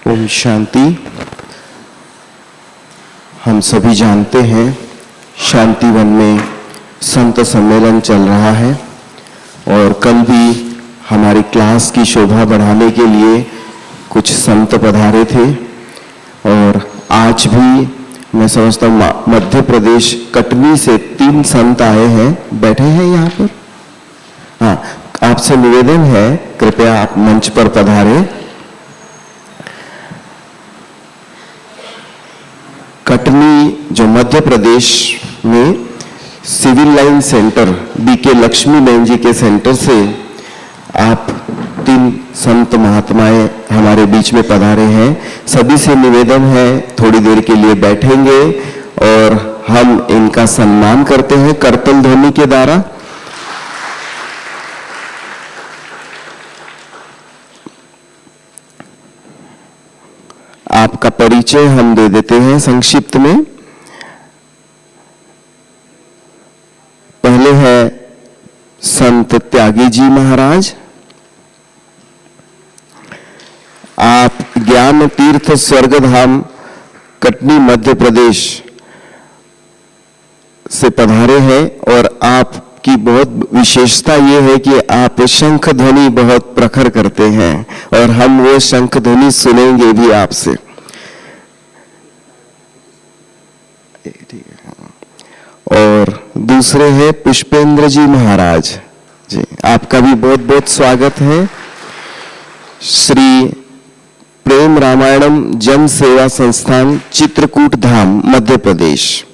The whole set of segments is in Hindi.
ओम शांति। हम सभी जानते हैं शांति वन में संत सम्मेलन चल रहा है और कल भी हमारी क्लास की शोभा बढ़ाने के लिए कुछ संत पधारे थे और आज भी मैं समझता हूँ मध्य प्रदेश कटनी से 3 संत आए हैं, बैठे हैं यहाँ पर। हाँ, आपसे निवेदन है कृपया आप मंच पर पधारें। कटनी जो मध्य प्रदेश में civil line centre BK Lakshmi बहन जी के सेंटर से आप 3 संत महात्माएं हमारे बीच में पधारे हैं। सभी से निवेदन है थोड़ी देर के लिए बैठेंगे और हम इनका सम्मान करते हैं करतल ध्वनि के द्वारा। आपका परिचय हम दे देते हैं संक्षिप्त में। पहले है संत त्यागी जी महाराज। आप ज्ञान तीर्थ स्वर्गधाम कटनी मध्य प्रदेश से पधारे हैं और आपकी बहुत विशेषता ये है कि आप शंख ध्वनि बहुत प्रखर करते हैं और हम वो शंख ध्वनि सुनेंगे भी आपसे। और दूसरे हैं पुष्पेंद्र जी महाराज जी, आपका भी बहुत बहुत स्वागत है। श्री प्रेम रामायणम जन सेवा संस्थान चित्रकूट धाम मध्य प्रदेश।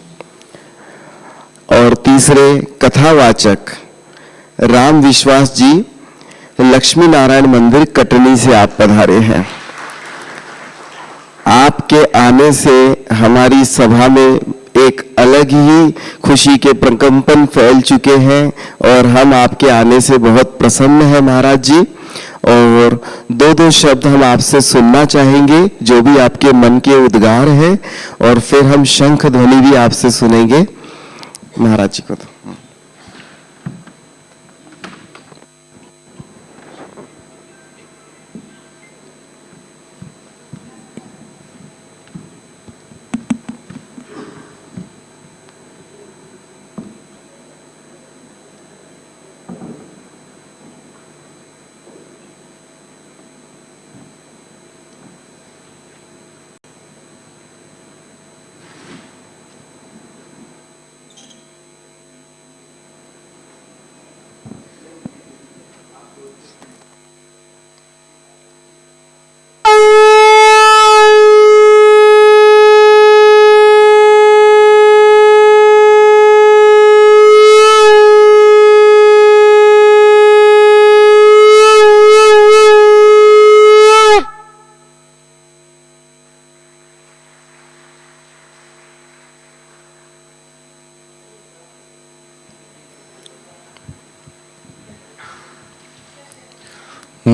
और तीसरे कथावाचक राम विश्वास जी लक्ष्मी नारायण मंदिर कटनी से आप पधारे हैं। आपके आने से हमारी सभा में एक अलग ही खुशी के प्रकंपन फैल चुके हैं और हम आपके आने से बहुत प्रसन्न हैं महाराज जी। और 2 शब्द हम आपसे सुनना चाहेंगे जो भी आपके मन के उद्गार हैं और फिर हम शंख ध्वनि भी आपसे सुनेंगे महाराज जी को।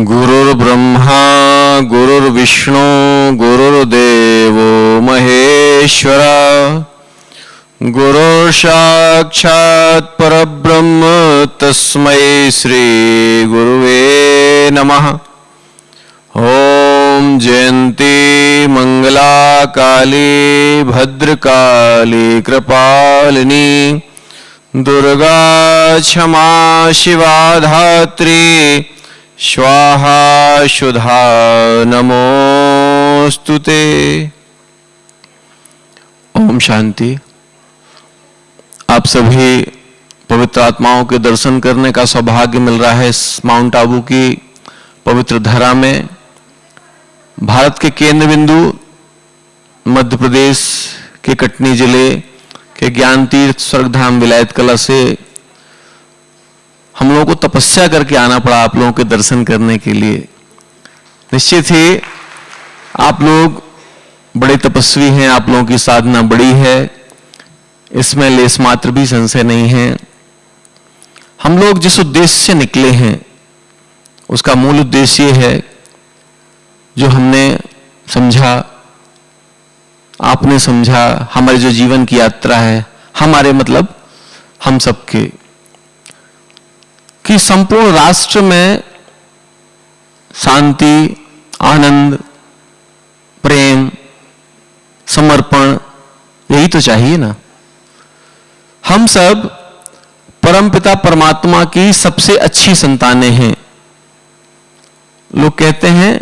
गुरुर्ब्रह्मा गुरुर्विष्णु गुरुर्देवो महेश्वरा गुरुर्साक्षात् परब्रह्म तस्मै श्री गुरुवे नमः। ओम जयंती मंगला काली भद्रकाली कृपालिनी दुर्गा क्षमा शिवा धात्री स्वाहा शुद्धा नमोस्तुते। ओम शांति। आप सभी पवित्र आत्माओं के दर्शन करने का सौभाग्य मिल रहा है इस माउंट आबू की पवित्र धरा में। भारत के केंद्र बिंदु मध्य प्रदेश के कटनी जिले के ज्ञान तीर्थ स्वर्गधाम विलायत कला से हम लोगों को तपस्या करके आना पड़ा आप लोगों के दर्शन करने के लिए। निश्चित ही आप लोग बड़े तपस्वी हैं, आप लोगों की साधना बड़ी है, इसमें लेस मात्र भी संशय नहीं है। हम लोग जिस उद्देश्य से निकले हैं उसका मूल उद्देश्य ये है जो हमने समझा, आपने समझा, हमारे जो जीवन की यात्रा है, हमारे मतलब हम सबके, कि संपूर्ण राष्ट्र में शांति, आनंद, समर्पण, यही तो चाहिए ना। हम सब परमपिता परमात्मा की सबसे अच्छी संतानें हैं। लोग कहते हैं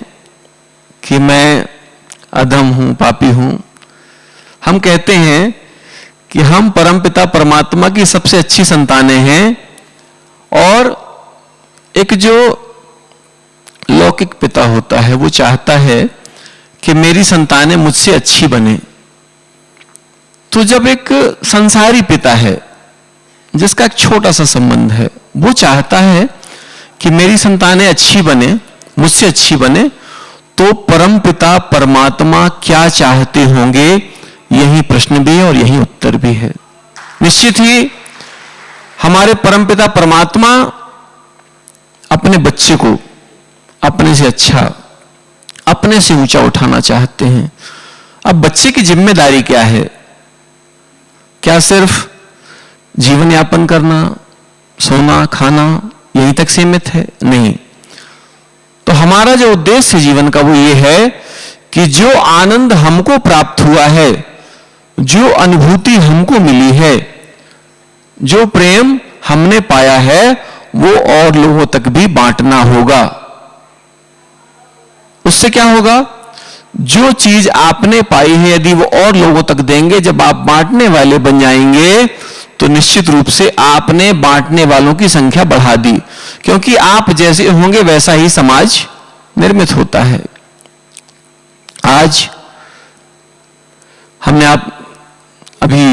कि मैं अधम हूं, पापी हूं। हम कहते हैं कि हम परमपिता परमात्मा की सबसे अच्छी संतानें हैं, और एक जो लौकिक पिता होता है वो चाहता है कि मेरी संतानें मुझसे अच्छी बने। तो जब एक संसारी पिता है जिसका एक छोटा सा संबंध है, वो चाहता है कि मेरी संतानें अच्छी बने, मुझसे अच्छी बने, तो परमपिता परमात्मा क्या चाहते होंगे, यही प्रश्न भी है और यही उत्तर भी है। निश्चित ही हमारे परमपिता परमात्मा अपने बच्चे को अपने से अच्छा, अपने से ऊंचा उठाना चाहते हैं। अब बच्चे की जिम्मेदारी क्या है? क्या सिर्फ जीवन यापन करना, सोना, खाना, यहीं तक सीमित है? नहीं। तो हमारा जो उद्देश्य जीवन का वो ये है कि जो आनंद हमको प्राप्त हुआ है, जो अनुभूति हमको मिली है, जो प्रेम हमने पाया है, वो और लोगों तक भी बांटना होगा। उससे क्या होगा? जो चीज आपने पाई है यदि वो और लोगों तक देंगे, जब आप बांटने वाले बन जाएंगे, तो निश्चित रूप से आपने बांटने वालों की संख्या बढ़ा दी, क्योंकि आप जैसे होंगे वैसा ही समाज निर्मित होता है। आज हमने आप अभी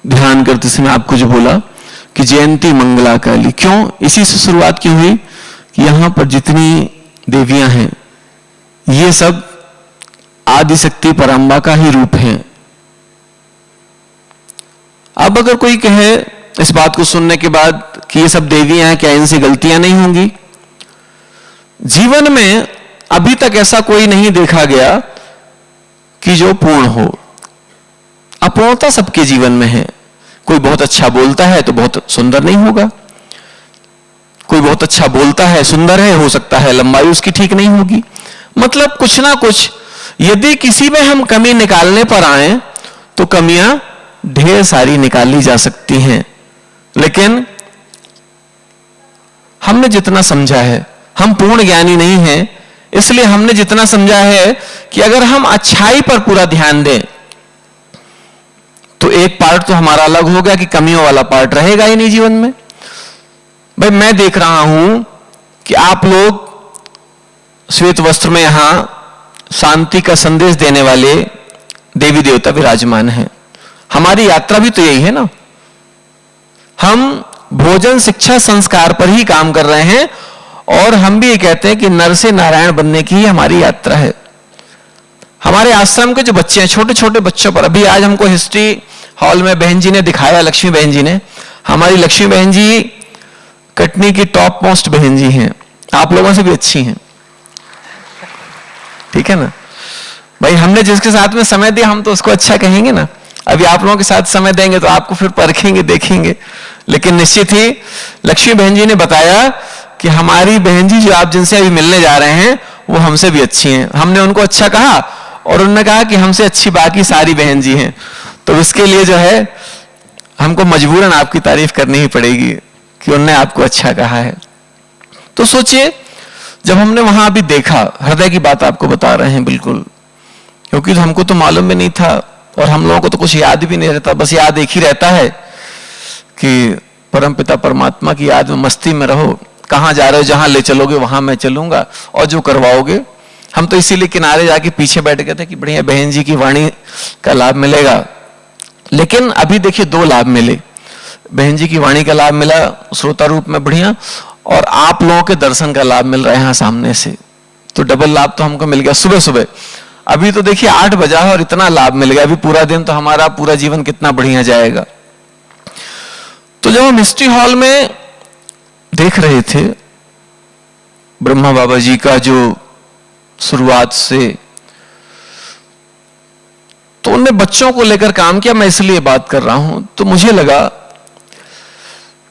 ध्यान करते समय आपको जो बोला कि जयंती मंगला काली, क्यों? इसी से शुरुआत क्यों हुई कि यहां पर जितनी देवियां हैं ये सब आदिशक्ति परांबा का ही रूप है। अब अगर कोई कहे इस बात को सुनने के बाद कि ये सब देवियां हैं, क्या इनसे गलतियां नहीं होंगी? जीवन में अभी तक ऐसा कोई नहीं देखा गया कि जो पूर्ण हो। अपूर्णता सबके जीवन में है। कोई बहुत अच्छा बोलता है तो बहुत सुंदर नहीं होगा, कोई बहुत अच्छा बोलता है, सुंदर है, हो सकता है लंबाई उसकी ठीक नहीं होगी। मतलब कुछ ना कुछ, यदि किसी में हम कमी निकालने पर आए तो कमियां ढेर सारी निकाली जा सकती हैं। लेकिन हमने जितना समझा है, हम पूर्ण ज्ञानी नहीं हैं, इसलिए हमने जितना समझा है कि अगर हम अच्छाई पर पूरा ध्यान दें तो एक पार्ट तो हमारा अलग हो गया कि कमियों वाला पार्ट रहेगा ही नहीं जीवन में। भाई मैं देख रहा हूं कि आप लोग श्वेत वस्त्र में यहां शांति का संदेश देने वाले देवी देवता विराजमान हैं। हमारी यात्रा भी तो यही है ना। हम भोजन, शिक्षा, संस्कार पर ही काम कर रहे हैं, और हम भी ये कहते हैं कि नर से नारायण बनने की ही हमारी यात्रा है। हमारे आश्रम के जो बच्चे हैं, छोटे छोटे बच्चों पर, अभी आज हमको हिस्ट्री हॉल में बहन जी ने दिखाया, लक्ष्मी बहन जी ने। हमारी लक्ष्मी बहन जी कटनी की टॉप मोस्ट बहन जी हैं, आप लोगों से भी अच्छी हैं, ठीक है ना भाई। हमने जिसके साथ में समय दिया हम तो उसको अच्छा कहेंगे ना। अभी आप लोगों के साथ समय देंगे तो आपको फिर परखेंगे, देखेंगे। लेकिन निश्चित ही लक्ष्मी बहन जी ने बताया कि हमारी बहन जी जो आप जिनसे अभी मिलने जा रहे हैं वो हमसे भी अच्छी हैं। हमने उनको अच्छा कहा और उन्होंने कहा कि हमसे अच्छी बाकी सारी बहन जी हैं। तो इसके लिए जो है हमको मजबूरन आपकी तारीफ करनी ही पड़ेगी कि उन्होंने आपको अच्छा कहा है। तो सोचिए, जब हमने वहां अभी देखा, हृदय की बात आपको बता रहे हैं बिल्कुल, क्योंकि हमको तो मालूम भी नहीं था और हम लोगों को तो कुछ याद भी नहीं रहता। बस याद एक ही रहता है कि परमपिता परमात्मा की याद में मस्ती में रहो, कहां जा रहे हो, जहां ले चलोगे वहां मैं चलूंगा, और जो करवाओगे। हम तो इसीलिए किनारे जाके पीछे बैठ गए थे कि बढ़िया बहन जी की वाणी का लाभ मिलेगा। लेकिन अभी देखिए दो लाभ मिले, बहन जी की वाणी का लाभ मिला श्रोता रूप में बढ़िया, और आप लोगों के दर्शन का लाभ मिल रहा है यहाँ सामने से। तो डबल लाभ तो हमको मिल गया सुबह सुबह। अभी तो देखिए 8 बजा है और इतना लाभ मिल गया। अभी पूरा दिन तो हमारा पूरा जीवन कितना बढ़िया जाएगा। तो जब हम हिस्ट्री हॉल में देख रहे थे ब्रह्मा बाबा जी का जो शुरुआत से, तो उनने बच्चों को लेकर काम किया। मैं इसलिए बात कर रहा हूं, तो मुझे लगा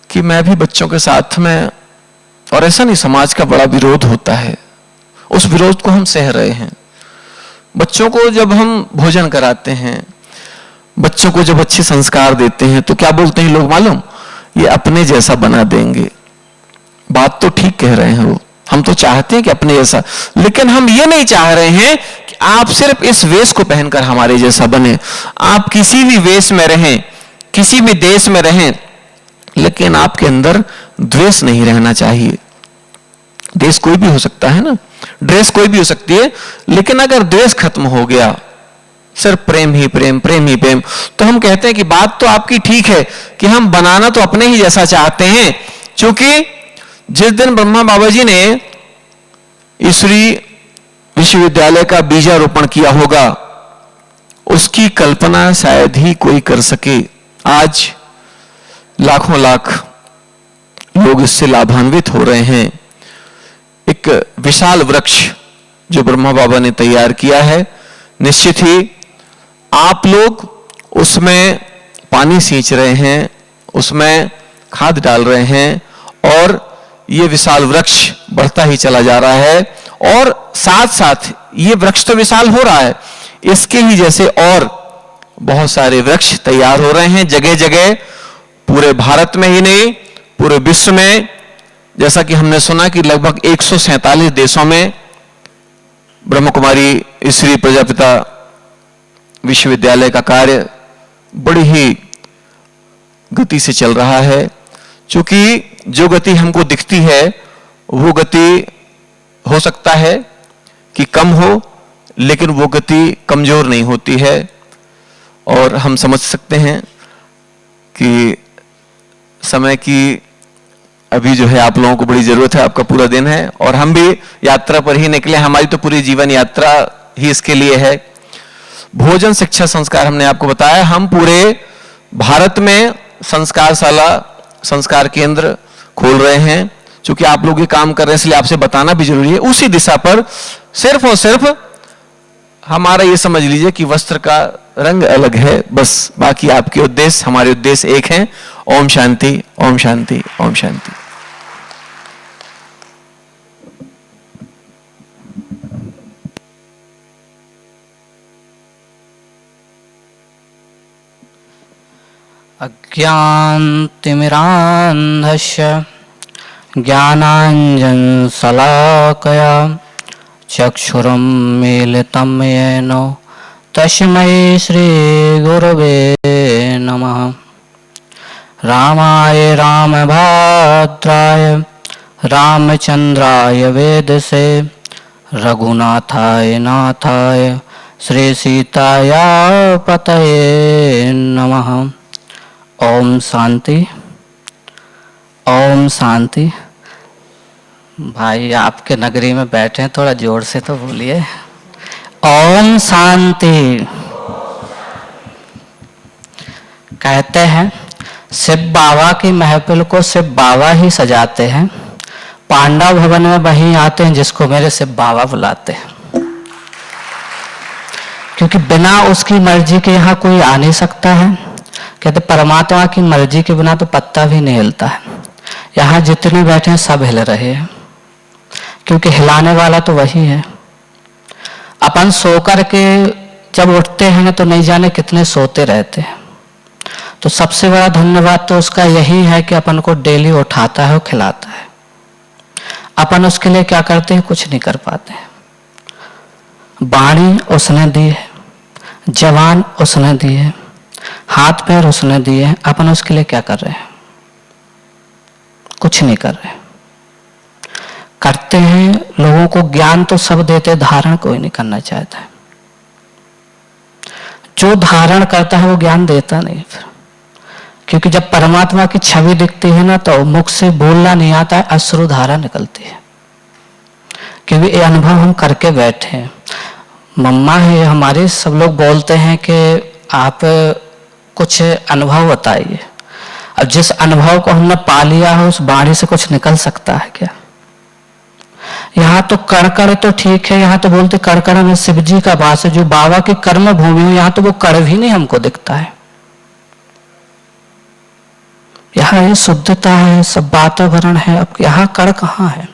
कि मैं भी बच्चों के साथ में, और ऐसा नहीं, समाज का बड़ा विरोध होता है, उस विरोध को हम सह रहे हैं। बच्चों को जब हम भोजन कराते हैं, बच्चों को जब अच्छे संस्कार देते हैं, तो क्या बोलते हैं लोग मालूम? ये अपने जैसा बना देंगे। बात तो ठीक कह रहे हैं वो, हम तो चाहते हैं कि अपने जैसा, लेकिन हम ये नहीं चाह रहे हैं कि आप सिर्फ इस वेश को पहनकर हमारे जैसा बने। आप किसी भी वेश में रहें, किसी भी देश में रहें, लेकिन आपके अंदर द्वेष नहीं रहना चाहिए। देश कोई भी हो सकता है ना, ड्रेस कोई भी हो सकती है, लेकिन अगर द्वेष खत्म हो गया, सिर्फ प्रेम ही प्रेम, प्रेम ही प्रेम, तो हम कहते हैं कि बात तो आपकी ठीक है कि हम बनाना तो अपने ही जैसा चाहते हैं। क्योंकि जिस दिन ब्रह्मा बाबा जी ने ईश्वरी विश्वविद्यालय का बीजारोपण किया होगा, उसकी कल्पना शायद ही कोई कर सके। आज लाखों लाख लोग इससे लाभान्वित हो रहे हैं। एक विशाल वृक्ष जो ब्रह्मा बाबा ने तैयार किया है, निश्चित ही आप लोग उसमें पानी सींच रहे हैं, उसमें खाद डाल रहे हैं, और ये विशाल वृक्ष बढ़ता ही चला जा रहा है। और साथ साथ ये वृक्ष तो विशाल हो रहा है, इसके ही जैसे और बहुत सारे वृक्ष तैयार हो रहे हैं जगह जगह, पूरे भारत में ही नहीं, पूरे विश्व में। जैसा कि हमने सुना कि लगभग 147 देशों में ब्रह्म कुमारी ईश्वरी प्रजापिता विश्वविद्यालय का कार्य बड़ी ही गति से चल रहा है। क्योंकि जो गति हमको दिखती है वो गति हो सकता है कि कम हो, लेकिन वो गति कमजोर नहीं होती है। और हम समझ सकते हैं कि समय की अभी जो है आप लोगों को बड़ी जरूरत है, आपका पूरा दिन है और हम भी यात्रा पर ही निकले। हमारी तो पूरी जीवन यात्रा ही इसके लिए है। भोजन, शिक्षा, संस्कार हमने आपको बताया। हम पूरे भारत में संस्कारशाला, संस्कार केंद्र खोल रहे हैं। क्योंकि आप लोग ये काम कर रहे हैं इसलिए आपसे बताना भी जरूरी है। उसी दिशा पर सिर्फ और सिर्फ हमारा ये समझ लीजिए कि वस्त्र का रंग अलग है, बस बाकी आपके उद्देश्य, हमारे उद्देश्य एक हैं। ओम शांति, ओम शांति, ओम शांति। अज्ञानतिमिरान्धस्य ज्ञानाञ्जनशलाकया चक्षुरुन्मीलितं येन तस्मै श्रीगुरवे नमः। रामाय रामभद्राय रामचन्द्राय वेदसे रघुनाथाय नाथाय श्रीसीताय पतये नमः। ओम शांति, ओम शांति। भाई आपके नगरी में बैठे हैं, थोड़ा जोर से तो बोलिए। ओम शांति। कहते हैं शिव बाबा की महफिल को शिव बाबा ही सजाते हैं। पांडव भवन में वही आते हैं जिसको मेरे शिव बाबा बुलाते हैं, क्योंकि बिना उसकी मर्जी के यहाँ कोई आ नहीं सकता है। कहते परमात्मा की मर्जी के बिना तो पत्ता भी नहीं हिलता है। यहाँ जितने बैठे हैं सब हिल रहे हैं, क्योंकि हिलाने वाला तो वही है। अपन सो कर के जब उठते हैं तो नहीं जाने कितने सोते रहते हैं। तो सबसे बड़ा धन्यवाद तो उसका यही है कि अपन को डेली उठाता है और खिलाता है। अपन उसके लिए क्या करते हैं? कुछ नहीं कर पाते हैं। वाणी उसने दी है, जवान उसने दी है, हाथ पैर उसने दिए हैं। अपन उसके लिए क्या कर रहे हैं? कुछ नहीं कर रहे। करते हैं लोगों को ज्ञान तो सब देते, धारण कोई नहीं करना चाहता है। जो धारण करता है वो ज्ञान देता नहीं फिर, क्योंकि जब परमात्मा की छवि दिखती है ना तो मुख से बोलना नहीं आता है, अश्रुधारा निकलती है। क्योंकि ये अनुभव हम करके बैठे हैं। मम्मा है हमारे, सब लोग बोलते हैं कि आप कुछ अनुभव बताइए। अब जिस अनुभव को हमने पा लिया है उस वाणी से कुछ निकल सकता है क्या? यहाँ तो कड़कड़ तो ठीक है, यहाँ तो बोलते कड़कड़ में शिव जी का वास है, जो बाबा की कर्म भूमि हो। यहाँ तो वो कड़ भी नहीं हमको दिखता है। यहाँ ये शुद्धता है, सब वातावरण है। अब यहाँ कड़ कहाँ है?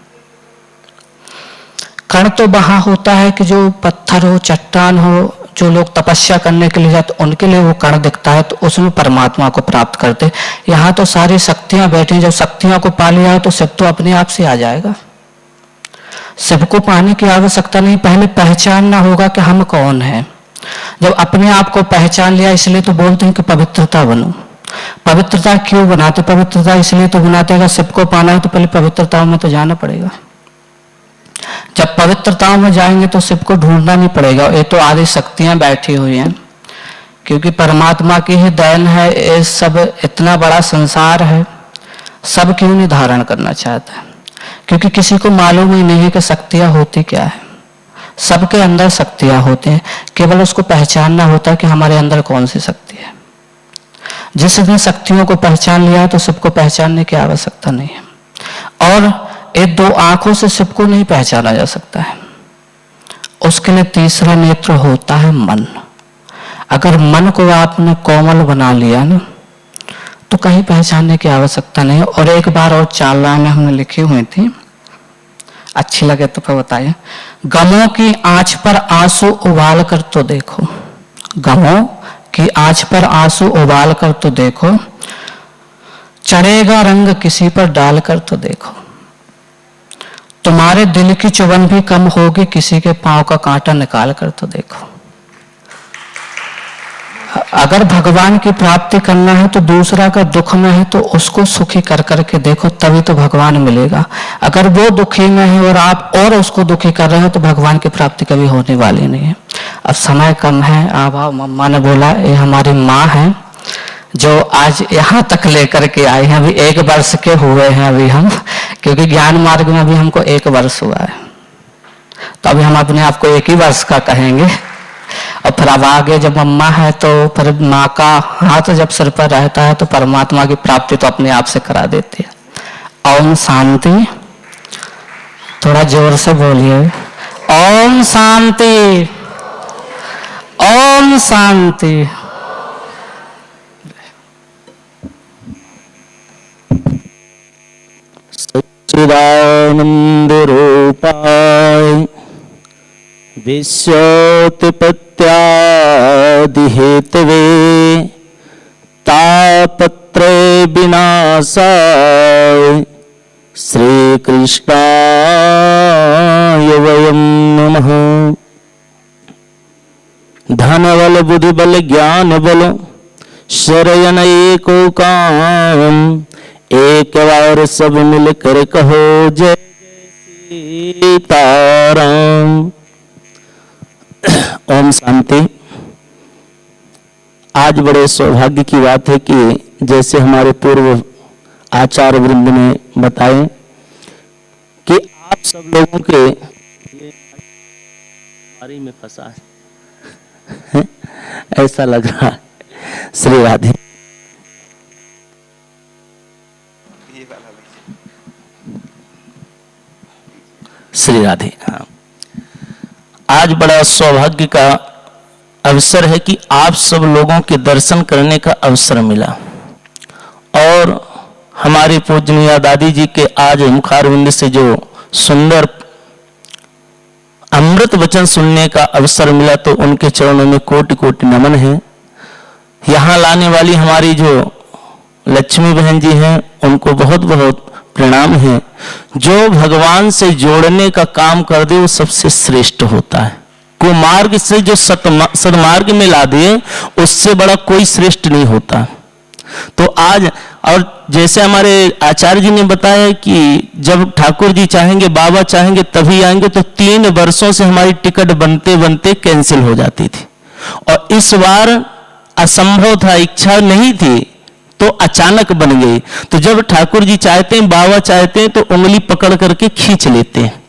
कण तो वहां होता है कि जो पत्थर हो, चट्टान हो, जो लोग तपस्या करने के लिए जाते उनके लिए वो कण दिखता है, तो उसमें परमात्मा को प्राप्त करते। यहाँ तो सारी शक्तियां बैठी, जब शक्तियों को पा लिया तो शिव तो अपने आप से आ जाएगा। शिव को पाने की आवश्यकता नहीं, पहले पहचानना होगा कि हम कौन हैं। जब अपने आप को पहचान लिया, इसलिए तो बोलते हैं कि पवित्रता बनो। पवित्रता क्यों बनाते? पवित्रता इसलिए तो बनाते हैं, शिव को पाना है तो पहले पवित्रताओं में तो जाना पड़ेगा। जब पवित्रताओं में जाएंगे तो शिव को ढूंढना नहीं पड़ेगा। ये तो आदि शक्तियां बैठी हुई हैं, क्योंकि परमात्मा की ही देन है। ये सब इतना बड़ा संसार है, सब क्यों नहीं धारण करना चाहता? क्योंकि किसी को मालूम ही नहीं है कि शक्तियां होती क्या है। सबके अंदर शक्तियां होती हैं, केवल उसको पहचानना होता है कि हमारे अंदर कौन सी शक्ति है। जिसने शक्तियों को पहचान लिया तो सबको पहचानने की आवश्यकता नहीं है। और एक दो आंखों से सबको नहीं पहचाना जा सकता है, उसके लिए तीसरा नेत्र होता है मन। अगर मन को आपने कोमल बना लिया ना, तो कहीं पहचानने की आवश्यकता नहीं है। और एक बार और चालना में हमने लिखी हुई थी, अच्छी लगे तो फिर बताइए। गमों की आंच पर आंसू उबाल कर तो देखो, गमों की आंच पर आंसू उबाल कर तो देखो, चढ़ेगा रंग किसी पर डाल कर तो देखो, तुम्हारे दिल की चुभन भी कम होगी किसी के पांव का कांटा निकाल कर तो देखो। अगर भगवान की प्राप्ति करना है तो दूसरा का दुख में है तो उसको सुखी कर करके देखो, तभी तो भगवान मिलेगा। अगर वो दुखी में है और आप और उसको दुखी कर रहे हो तो भगवान की प्राप्ति कभी होने वाली नहीं है। अब समय कम है। आभा मम्मा ने बोला, ये हमारी माँ है जो आज यहाँ तक लेकर के आई हैं। अभी 1 वर्ष के हुए हैं अभी हम, क्योंकि ज्ञान मार्ग में अभी हमको 1 वर्ष हुआ है, तो अभी हम अपने आप को 1 ही वर्ष का कहेंगे। और फिर अब आगे जब मम्मा है तो फिर माँ का हाथ जब सिर पर रहता है तो परमात्मा की प्राप्ति तो अपने आप से करा देती है। ओम शांति, थोड़ा जोर से बोलिए। ओम शांति, ओम शांति। सच्चिदानंद रूपाय विश्वोत्पत्त्यादि हेतवे तापत्रय विनाशाय श्री कृष्णाय वयं नमः। धन बल बुद्धि बल ज्ञान बल शरयन एको काम, एक बार सब मिलकर कहो जय जय सीताराम। ओम शांति। आज बड़े सौभाग्य की बात है कि जैसे हमारे पूर्व आचार्य वृंद ने बताए कि आप सब लोगों के बारी में फंसा है ऐसा लग रहा है। श्री राधे। श्री राधे। हाँ, आज बड़ा सौभाग्य का अवसर है कि आप सब लोगों के दर्शन करने का अवसर मिला और हमारे पूजनीय दादी जी के आज मुखारविंद से जो सुंदर अमृत वचन सुनने का अवसर मिला तो उनके चरणों में कोटि कोटि नमन है। यहाँ लाने वाली हमारी जो लक्ष्मी बहन जी हैं उनको बहुत बहुत प्रणाम है। जो भगवान से जोड़ने का काम कर दे वो सबसे श्रेष्ठ होता है। कुमार्ग से जो सदमार्ग में ला दे उससे बड़ा कोई श्रेष्ठ नहीं होता। तो आज और जैसे हमारे आचार्य जी ने बताया कि जब ठाकुर जी चाहेंगे, बाबा चाहेंगे तभी आएंगे, तो 3 वर्षों से हमारी टिकट बनते बनते कैंसिल हो जाती थी और इस बार असंभव था, इच्छा नहीं थी तो अचानक बन गई। तो जब ठाकुर जी चाहते हैं, बाबा चाहते हैं तो उंगली पकड़ करके खींच लेते हैं।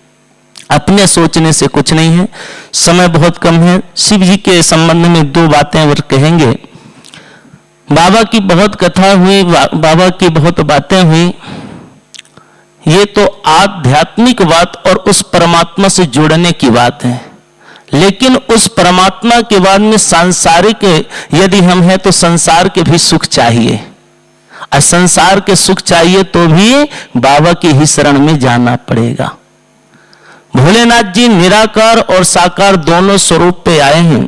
अपने सोचने से कुछ नहीं है। समय बहुत कम है। शिव जी के संबंध में 2 बातें और कहेंगे। बाबा की बहुत कथा हुई, बाबा की बहुत बातें हुई। ये तो आध्यात्मिक बात और उस परमात्मा से जुड़ने की बात है, लेकिन उस परमात्मा के बाद में सांसारिक यदि हम हैं तो संसार के भी सुख चाहिए, और संसार के सुख चाहिए तो भी बाबा की ही शरण में जाना पड़ेगा। भोलेनाथ जी निराकार और साकार दोनों स्वरूप पे आए हैं।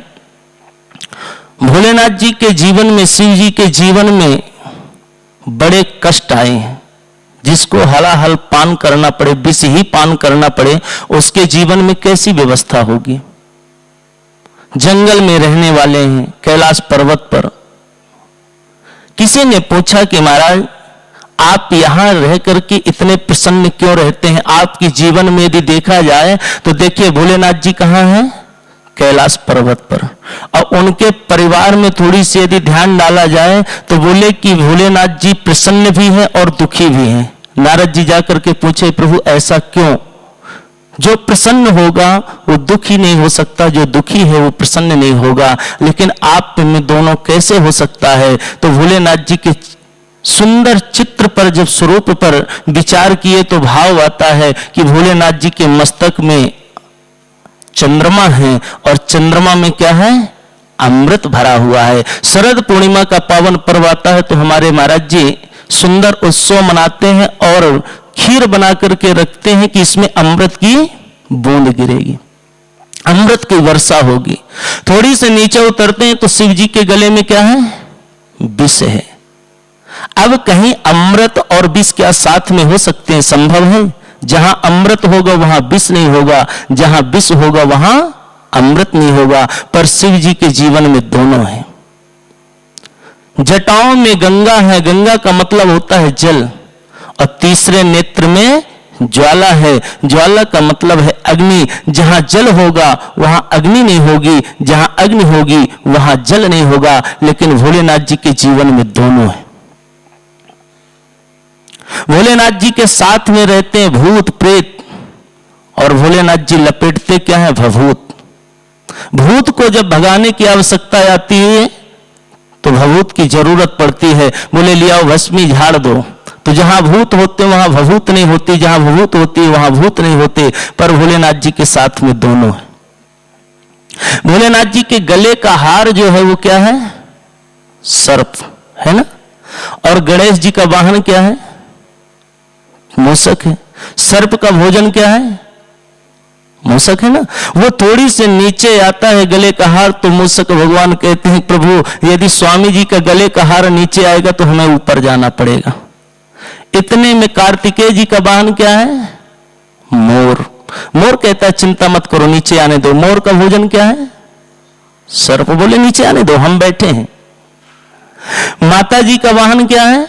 भोलेनाथ जी के जीवन में, शिव जी के जीवन में बड़े कष्ट आए हैं। जिसको हलाहल पान करना पड़े, विष ही पान करना पड़े, उसके जीवन में कैसी व्यवस्था होगी। जंगल में रहने वाले हैं, कैलाश पर्वत पर। किसी ने पूछा कि महाराज आप यहां रह करके इतने प्रसन्न क्यों रहते हैं? आपके जीवन में यदि देखा जाए तो देखिए भोलेनाथ जी कहां हैं? कैलाश पर्वत पर। और उनके परिवार में थोड़ी सी यदि ध्यान डाला जाए तो बोले कि भोलेनाथ जी प्रसन्न भी हैं और दुखी भी हैं। नारद जी जाकर के पूछे प्रभु ऐसा क्यों? जो प्रसन्न होगा वो दुखी नहीं हो सकता, जो दुखी है वो प्रसन्न नहीं होगा, लेकिन आप में दोनों कैसे हो सकता है? तो भोलेनाथ जी के सुंदर चित्र पर जब स्वरूप पर विचार किए तो भाव आता है कि भोलेनाथ जी के मस्तक में चंद्रमा है और चंद्रमा में क्या है? अमृत भरा हुआ है। शरद पूर्णिमा का पावन पर्व आता है तो हमारे महाराज जी सुंदर उत्सव मनाते हैं और खीर बना करके रखते हैं कि इसमें अमृत की बूंद गिरेगी, अमृत की वर्षा होगी। थोड़ी से नीचे उतरते हैं तो शिव जी के गले में क्या है? विष है। अब कहीं अमृत और विष क्या साथ में हो सकते हैं? संभव है? जहां अमृत होगा वहां विष नहीं होगा, जहां विष होगा वहां अमृत नहीं होगा। पर शिव जी के जीवन में दोनों है। जटाओं में गंगा है, गंगा का मतलब होता है जल, और तीसरे नेत्र में ज्वाला है, ज्वाला का मतलब है अग्नि। जहां जल होगा वहां अग्नि नहीं होगी, जहां अग्नि होगी वहां जल नहीं होगा। लेकिन भोलेनाथ जी के जीवन में दोनों है। भोलेनाथ जी के साथ में रहते हैं भूत प्रेत, और भोलेनाथ जी लपेटते क्या है? भभूत। भूत को जब भगाने की आवश्यकता आती है तो भभूत की जरूरत पड़ती है। बोले लियाओ भस्मी झाड़ दो, तो जहां भूत होते वहां भभूत नहीं होती, जहां भभूत होती वहां भूत नहीं होते। पर भोलेनाथ जी के साथ में दोनों है। भोलेनाथ जी के गले का हार जो है वो क्या है? सर्प है ना। और गणेश जी का वाहन क्या है? मूषक है। सर्प का भोजन क्या है? मूषक है ना। वो थोड़ी से नीचे आता है गले का हार तो मूषक भगवान कहते हैं प्रभु यदि स्वामी जी का गले का हार नीचे आएगा तो हमें ऊपर जाना पड़ेगा। इतने में कार्तिकेय जी का वाहन क्या है? मोर। मोर कहता है चिंता मत करो नीचे आने दो। मोर का भोजन क्या है? सर्प। बोले नीचे आने दो हम बैठे हैं। माता जी का वाहन क्या है?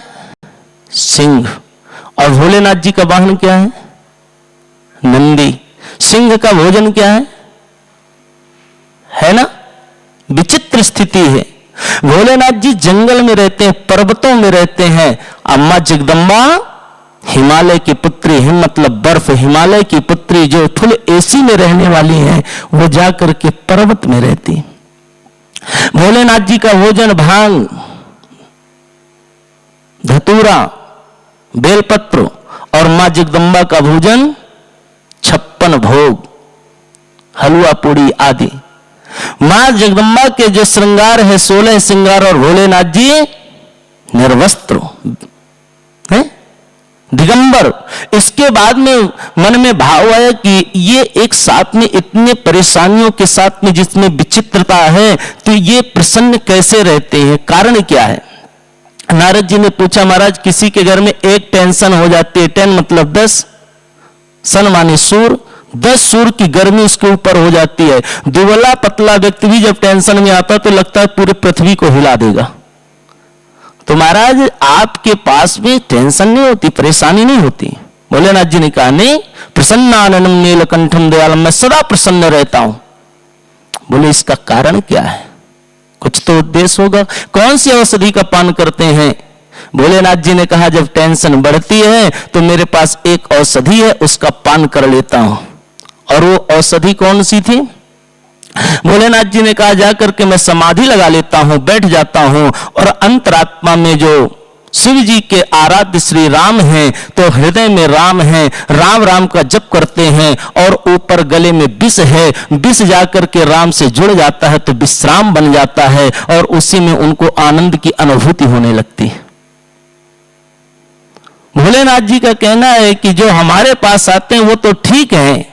सिंह। और भोलेनाथ जी का वाहन क्या है? नंदी। सिंह का भोजन क्या है ना। विचित्र स्थिति है। भोलेनाथ जी जंगल में रहते हैं, पर्वतों में रहते हैं। अम्मा जगदम्बा हिमालय की पुत्री है, मतलब बर्फ, हिमालय की पुत्री जो फुल एसी में रहने वाली है, वो जाकर के पर्वत में रहती। भोलेनाथ जी का भोजन भांग, धतूरा, बेलपत्र, और मां जगदम्बा का भोजन 56 भोग, हलवा पूड़ी आदि। मां जगदम्बा के जो श्रृंगार है 16 श्रृंगार, और भोलेनाथ जी निर्वस्त्र है, दिगंबर। इसके बाद में मन में भाव आया कि ये एक साथ में इतने परेशानियों के साथ में जिसमें विचित्रता है तो ये प्रसन्न कैसे रहते हैं? कारण क्या है? नारद जी ने पूछा महाराज किसी के घर में एक टेंशन हो जाती है, 10 मतलब 10, सन माने सूर, 10 सूर की गर्मी उसके ऊपर हो जाती है। दुबला पतला व्यक्ति भी जब टेंशन में आता तो लगता है पूरी पृथ्वी को हिला देगा। तो महाराज आपके पास में टेंशन नहीं होती, परेशानी नहीं होती। भोलेनाथ जी ने कहा नहीं, प्रसन्नाननम नीलकंठम दयालम, मैं सदा प्रसन्न रहता हूं। बोले इसका कारण क्या है? कुछ तो उद्देश्य होगा। कौन सी औषधि का पान करते हैं? भोलेनाथ जी ने कहा जब टेंशन बढ़ती है तो मेरे पास एक औषधि है, उसका पान कर लेता हूं। और वो औषधि कौन सी थी? भोलेनाथ जी ने कहा जाकर के मैं समाधि लगा लेता हूं, बैठ जाता हूं, और अंतरात्मा में जो शिव जी के आराध्य श्री राम हैं तो हृदय में राम हैं, राम राम का जप करते हैं, और ऊपर गले में विष है, विष जाकर के राम से जुड़ जाता है तो विश्राम बन जाता है, और उसी में उनको आनंद की अनुभूति होने लगती है। भोलेनाथ जी का कहना है कि जो हमारे पास आते हैं वो तो ठीक है,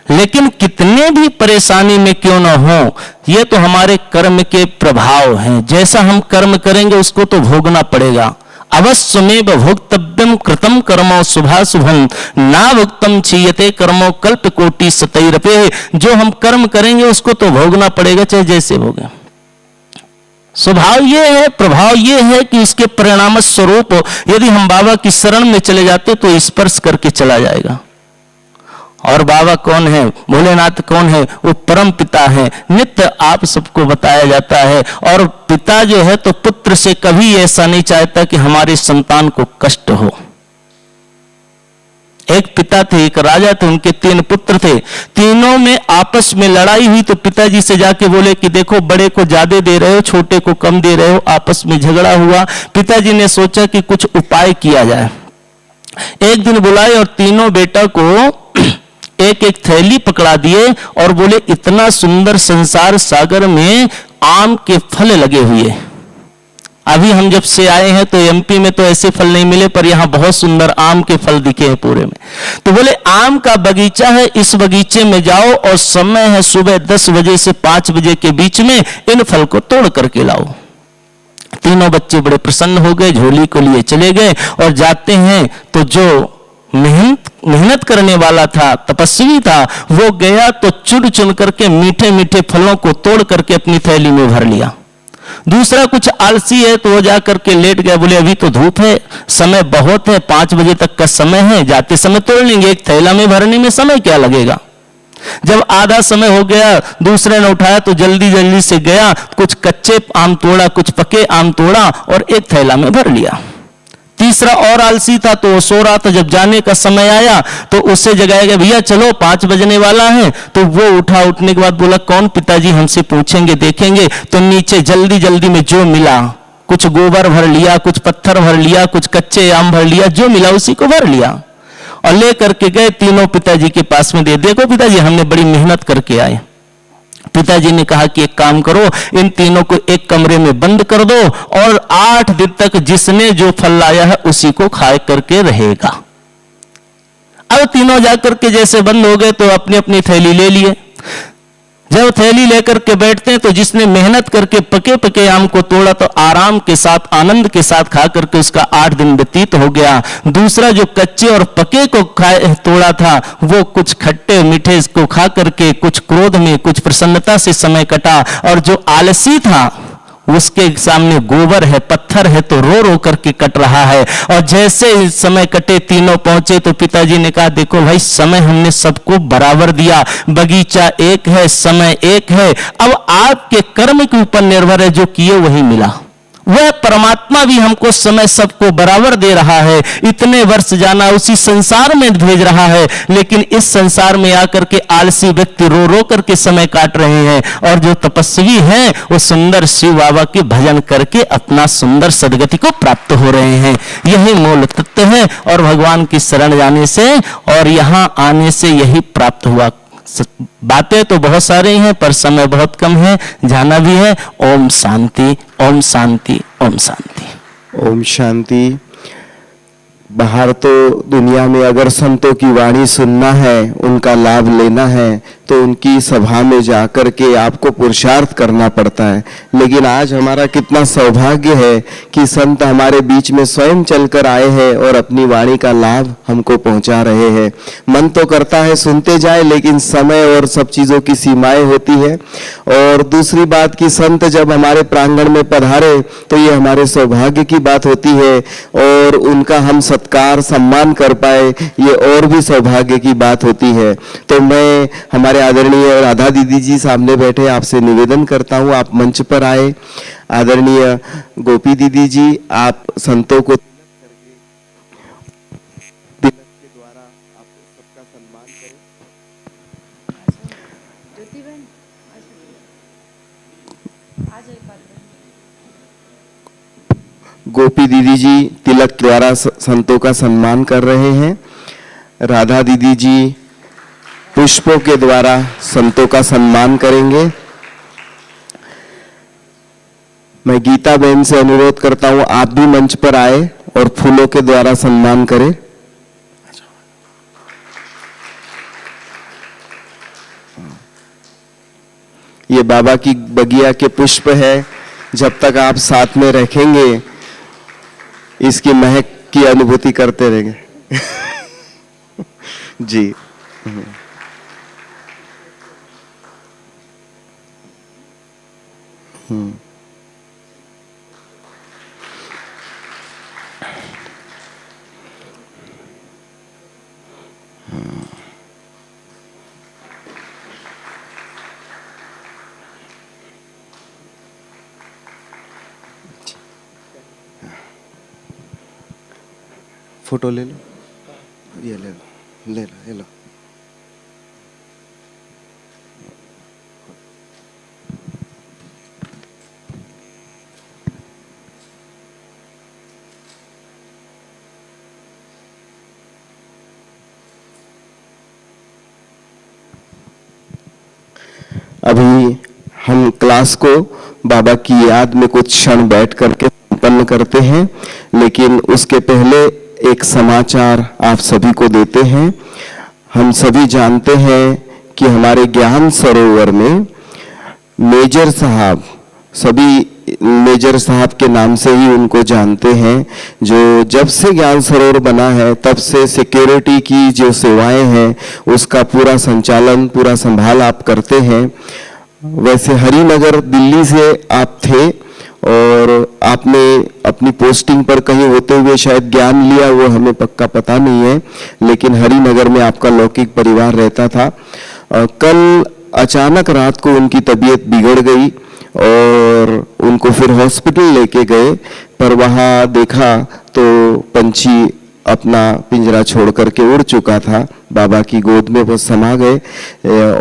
लेकिन कितने भी परेशानी में क्यों ना हो, ये तो हमारे कर्म के प्रभाव हैं। जैसा हम कर्म करेंगे उसको तो भोगना पड़ेगा। अवश्यमेव भोक्तव्यम कृतम कर्मो शुभाशुभम ना भुक्तम क्षीयते कर्मो कल्प कोटि सतैरपे। जो हम कर्म करेंगे उसको तो भोगना पड़ेगा, चाहे जैसे भोगे। स्वभाव ये है, प्रभाव ये है कि इसके परिणाम स्वरूप यदि हम बाबा की शरण में चले जाते तो स्पर्श करके चला जाएगा। और बाबा कौन है, भोलेनाथ कौन है? वो परम पिता है। नित्य आप सबको बताया जाता है। और पिता जो है तो पुत्र से कभी ऐसा नहीं चाहता कि हमारे संतान को कष्ट हो। एक पिता थे, एक राजा थे, उनके 3 पुत्र थे। तीनों में आपस में लड़ाई हुई तो पिताजी से जाके बोले कि देखो, बड़े को ज्यादा दे रहे हो, छोटे को कम दे रहे हो। आपस में झगड़ा हुआ। पिताजी ने सोचा कि कुछ उपाय किया जाए। एक दिन बुलाए और तीनों बेटा को एक एक थैली पकड़ा दिए और बोले, इतना सुंदर संसार सागर में आम के फल लगे हुए। अभी हम जब से आए हैं तो एमपी में तो ऐसे फल नहीं मिले, पर यहां बहुत सुंदर आम के फल दिखे हैं पूरे में। तो बोले, आम का बगीचा है, इस बगीचे में जाओ और समय है सुबह 10 बजे से 5 बजे के बीच में, इन फल को तोड़ करके लाओ। तीनों बच्चे बड़े प्रसन्न हो गए, झोली को लिए चले गए। और जाते हैं तो जो मेहनत करने वाला था, तपस्वी था, वो गया तो चुन चुन करके मीठे मीठे फलों को तोड़ करके अपनी थैली में भर लिया। दूसरा कुछ आलसी है तो वो जाकर के लेट गया। बोले, अभी तो धूप है, समय बहुत है, 5 बजे तक का समय है, जाते समय तोड़ लेंगे, एक थैला में भरने में समय क्या लगेगा। जब आधा समय हो गया, दूसरे ने उठाया तो जल्दी जल्दी से गया, कुछ कच्चे आम तोड़ा, कुछ पके आम तोड़ा और एक थैला में भर लिया। तीसरा और आलसी था तो वो सो रहा था। जब जाने का समय आया तो उससे जगाया गया, भैया चलो 5 बजने वाला है। तो वो उठा, उठने के बाद बोला, कौन पिताजी, हमसे पूछेंगे देखेंगे। तो नीचे जल्दी जल्दी में जो मिला, कुछ गोबर भर लिया, कुछ पत्थर भर लिया, कुछ कच्चे आम भर लिया, जो मिला उसी को भर लिया और ले करके गए तीनों पिताजी के पास में दे, देखो पिताजी, हमने बड़ी मेहनत करके आए। पिताजी ने कहा कि एक काम करो, इन तीनों को एक कमरे में बंद कर दो और 8 दिन तक जिसने जो फल लाया है उसी को खा करके रहेगा। अब तीनों जाकर के जैसे बंद हो गए तो अपनी अपनी थैली ले लिए। जब थैली लेकर के बैठते हैं तो जिसने मेहनत करके पके पके आम को तोड़ा तो आराम के साथ, आनंद के साथ खा करके उसका 8 दिन व्यतीत हो गया। दूसरा जो कच्चे और पके को तोड़ा था वो कुछ खट्टे मीठे को खा करके कुछ क्रोध में, कुछ प्रसन्नता से समय कटा। और जो आलसी था उसके सामने गोबर है, पत्थर है तो रो रो करके कट रहा है। और जैसे समय कटे, तीनों पहुंचे तो पिताजी ने कहा, देखो भाई, समय हमने सबको बराबर दिया, बगीचा एक है, समय एक है। अब आपके कर्म के ऊपर निर्भर है, जो किए वही मिला। वह परमात्मा भी हमको समय सबको बराबर दे रहा है। इतने वर्ष जाना उसी संसार में भेज रहा है, लेकिन इस संसार में आकर के आलसी व्यक्ति रो रो करके समय काट रहे हैं। और जो तपस्वी हैं वो सुंदर शिव बाबा के भजन करके अपना सुंदर सदगति को प्राप्त हो रहे हैं। यही मूल तत्व है। और भगवान की शरण जाने से और यहाँ आने से यही प्राप्त हुआ। बातें तो बहुत सारी हैं पर समय बहुत कम है, जाना भी है। ओम शांति, ओम शांति, ओम शांति। ओम शांति। बाहर तो दुनिया में अगर संतों की वाणी सुनना है, उनका लाभ लेना है, तो उनकी सभा में जाकर के आपको पुरुषार्थ करना पड़ता है। लेकिन आज हमारा कितना सौभाग्य है कि संत हमारे बीच में स्वयं चलकर आए हैं और अपनी वाणी का लाभ हमको पहुंचा रहे हैं। मन तो करता है सुनते जाए, लेकिन समय और सब चीज़ों की सीमाएं होती है। और दूसरी बात कि संत जब हमारे प्रांगण में पधारे तो ये हमारे सौभाग्य की बात होती है, और उनका हम सत्कार सम्मान कर पाए ये और भी सौभाग्य की बात होती है। तो मैं हमारे आदरणीय राधा दीदी जी सामने बैठे आपसे निवेदन करता हूँ, आप मंच पर आए। आदरणीय गोपी दीदी जी, आप संतों को तिलक के द्वारा आप सबका सम्मान करें। गोपी दीदी जी तिलक द्वारा संतों का सम्मान कर रहे हैं। राधा दीदी जी पुष्पों के द्वारा संतों का सम्मान करेंगे। मैं गीता बहन से अनुरोध करता हूं, आप भी मंच पर आए और फूलों के द्वारा सम्मान करें। ये बाबा की बगिया के पुष्प है, जब तक आप साथ में रखेंगे इसकी महक की अनुभूति करते रहेंगे। जी। फोटो ले लो, ये ले लो, ले लो, ये लो। अभी हम क्लास को बाबा की याद में कुछ क्षण बैठ करके संपन्न करते हैं, लेकिन उसके पहले एक समाचार आप सभी को देते हैं। हम सभी जानते हैं कि हमारे ज्ञान सरोवर में मेजर साहब, सभी मेजर साहब के नाम से ही उनको जानते हैं, जो जब से ज्ञान सरोवर बना है तब से सिक्योरिटी की जो सेवाएं हैं उसका पूरा संचालन, पूरा संभाल आप करते हैं। वैसे हरिनगर दिल्ली से आप थे और आपने अपनी पोस्टिंग पर कहीं होते हुए शायद ज्ञान लिया, वो हमें पक्का पता नहीं है, लेकिन हरिनगर में आपका लौकिक परिवार रहता था। कल अचानक रात को उनकी तबीयत बिगड़ गई और उनको फिर हॉस्पिटल लेके गए, पर वहाँ देखा तो पंछी अपना पिंजरा छोड़ करके उड़ चुका था, बाबा की गोद में वो समा गए।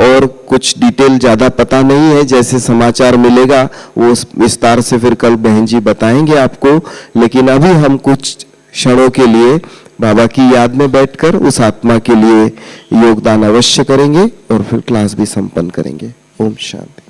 और कुछ डिटेल ज़्यादा पता नहीं है, जैसे समाचार मिलेगा वो विस्तार से फिर कल बहन जी बताएंगे आपको। लेकिन अभी हम कुछ क्षणों के लिए बाबा की याद में बैठकर उस आत्मा के लिए योगदान अवश्य करेंगे और फिर क्लास भी संपन्न करेंगे। ओम शांति।